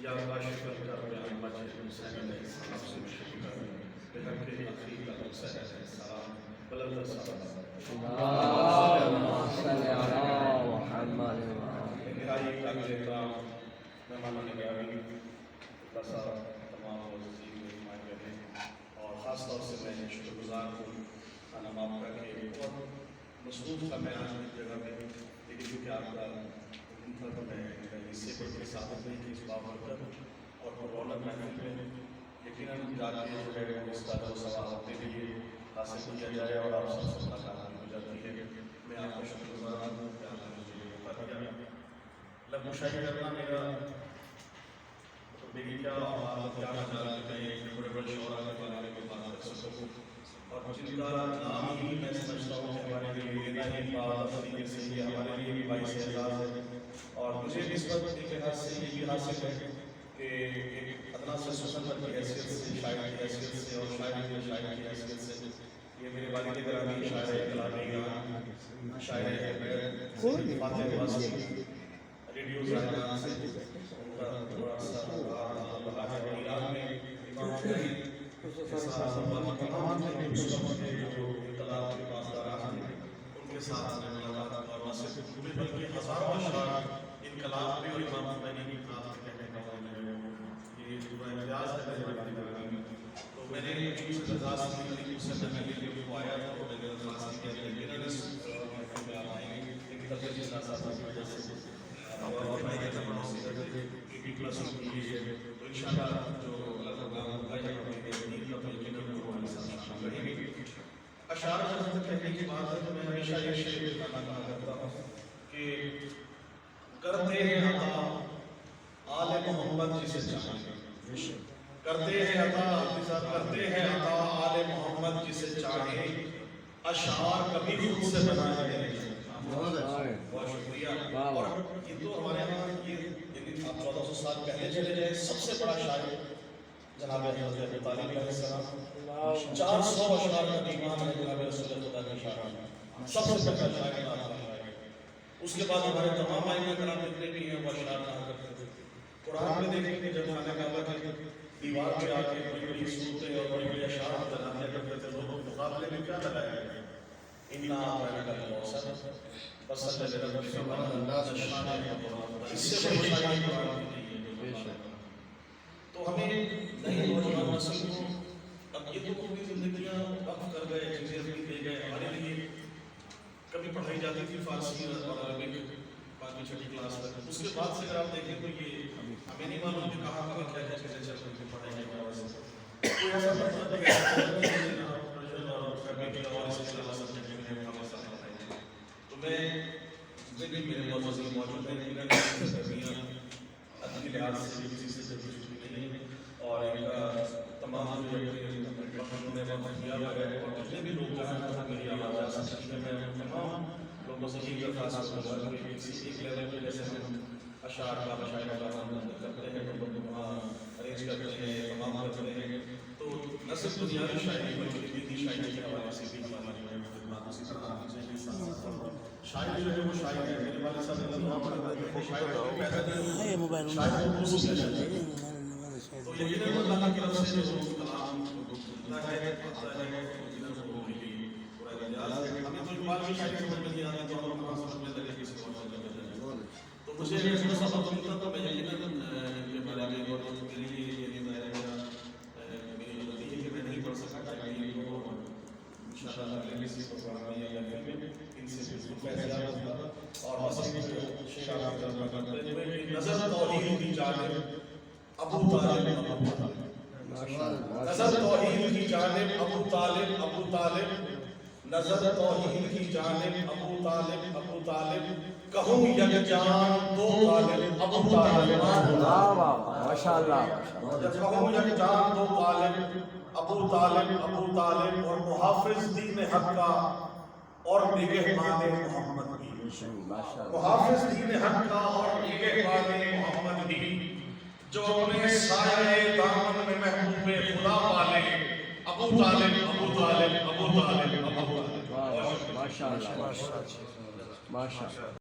یا کاشف الکرب عن وجه حسین علیہ السلام سے شکر بحق اخیک حسین علیہ السلام بلند السلام اللهم صل على محمد انتہائی قابل احترام مہمانان گرامی بسا تمام وزیر مہمان بہنیں اور خاص طور سے میں شکر گزار ہوں خانم آپ کا کہ بہت مصروف تھا میں آج اس جگہ میں لیکن کیونکہ آپ کا حکم تھا تو میں اس سے بڑھ کے ساتھ نہیں کی اس بابرکت اور رونق محفل میں یقیناً جاتی جو ہے اس کا جو ثواب اپنے لیے حاصل کیا جائے اور آپ سب سے ملاقات ہو جاتی ہے میں آپ کا شکر گزار ہوں کہ آپ نے مجھے یہ موقع دیا لب مشاہدہ کرنا میری کیا آپ کیا نظر کہیں بڑے بڑے شعراء کے بارے میں بات کر سکوں اور جن کا نام ہی میں سمجھتا ہوں کہ ہمارے لیے لینا ہی بات طریقے سے یہ ہمارے لیے بھی باعث اعزاز ہے اور مجھے اس وقت ایک لحاظ سے یہ بھی حاصل ہے کہ ایک ادنا سے سسنت کی حیثیت سے شاعر کی حیثیت سے اور شاعر کی حیثیت سے یہ میرے والد گرامی شاعر کلامی شاعر فاتح واسطی ریڈیو زائران سے ان کا تھوڑا سا رہا ہے ایران میں امام شاہی تمام جو انقلاب کے پاسداران ہیں ان کے ساتھ میں ملاقات اور نہ صرف بلکہ ہزاروں اشعار انقلاب میں اور امام خمینی کی بات کہنے کا یہ جو اعزاز ہے میرے والد گرامی تو میں نے اس اعزاز کی اس سے میں نے جو آیا تھا وہ میرے اعزاز کی لیکن اس محفل میں آپ آئیں گے ایک طبیعت کے ساتھ کی وجہ سے اور میں یہ تمام سے کہ پلس کی ہے تو انشاءاللہ جو اللہ تعالیٰ کا یہ دین کا تلقین ہے وہ ہمارے ساتھ شامل رہیں گے اشعار جہاں تک کہنے کی بات ہے تو میں ہمیشہ یہ شعر کہا کرتا ہوں کہ کرتے ہیں عطا آل محمد جسے چاہیں کرتے ہیں عطا آل محمد جسے چاہیں اشعار کبھی خود سے بنائے نہیں بہت شکریہ اور یہ تو ہمارے یہاں یہ آپ 1400 سال پہلے چلے جائیں سب سے بڑا شاعر جناب حضرت ابو طالب علیہ السلام 400 اشعار کا دیوان ہے جناب رسول خدا کی شان سب سے پہلا شاعر آپ ہے اس کے بعد ہمارے تمام ائمہ کرام جتنے بھی ہیں وہ اشعار کہا کرتے تھے قرآن میں دیکھیں کہ جب خانہ کعبہ کی دیوار پہ آ کے بڑی بڑی صورتیں اور بڑی بڑی اشعار بناتے کرتے تھے لوگ مقابلے میں کیا لگایا گیا اِنَّا أَعْطَيْنَاكَ الْكَوْثَرَ فَصَلِّ لِرَبِّكَ وَانْحَرْ اس سے بڑی شاعری قرآن کی نہیں ہے تو ہمیں نئی نوجوان نسل کو اب یہ تو اپنی زندگیاں وقف کر گئے چیزیں اپنی دے گئے ہمارے لیے کبھی پڑھائی جاتی تھی فارسی اور عربک 5ویں 6ویں کلاس تک اس کے بعد سے اگر آپ دیکھیں تو یہ ہمیں نہیں معلوم کہ کہاں کہاں کیا کیا چیزیں چل رہی تھیں پڑھائی کے حوالے سے کوئی ایسا مطلب تو میں زندگی میرے بہت وزیر موجود ہیں لیکن ادبی لحاظ سے کسی سے چھٹی نہیں ہے اور تمام جو میں کیا ہوا ہے اور جتنے بھی لوگ جہاں میری آواز آ سکتے ہیں میں تمام لوگوں سے یہ درخواست کروں گا کہ کسی ایک لیول پہ جیسے ہم اشعار کا مشاعرہ کا ہم کرتے ہیں تو وہاں ارینج کرتے ہیں تمام کرتے ہیں تو نہ صرف دنیاوی شاعری بلکہ دینی شاعری کے حوالے سے بھی ہماری جو ہے خدمات اسی طرح شاعر جو ہے وہ شاعر ہے میرے والد صاحب تو یقیناً اللہ کی طرف سے جو کلام ملتا ہے آتا ہے یقیناً وہ ملی پورا اعزاز ہے ہمیں تو اقبال کی شاعری سمجھ میں نہیں آتی تو ہم کہاں سمجھ میں لگے کسی اور سمجھ میں تو مجھے اگر اس کا سبق ملتا تو میں یقیناً کہ میرا بھی اور میرے لیے یہ نہیں میری غلطی ہے کہ میں نہیں پڑھ سکا تاکہ وہ انشاءاللہ اگلے کسی پروگرام میں یا پھر ان سے بالکل فیصلہ ہوگا اور بس شعر آپ کا کرتے ہوئے نظر توحید کی جانب ابو طالب نظر توحید کی جانب ابو طالب نظر توحید کی جانب ابو طالب کہوں یک جان دو طالب ابو طالب ماشاءاللہ کہوں یک جان دو طالب ابو طالب اور محافظ دین حق کا اور نگہبان محمد بھی محافظ دین حق کا اور نگہبان محمد بھی جو اپنے سایہ دامن میں محبوب خدا پالے ابو طالب ماشاءاللہ ماشاءاللہ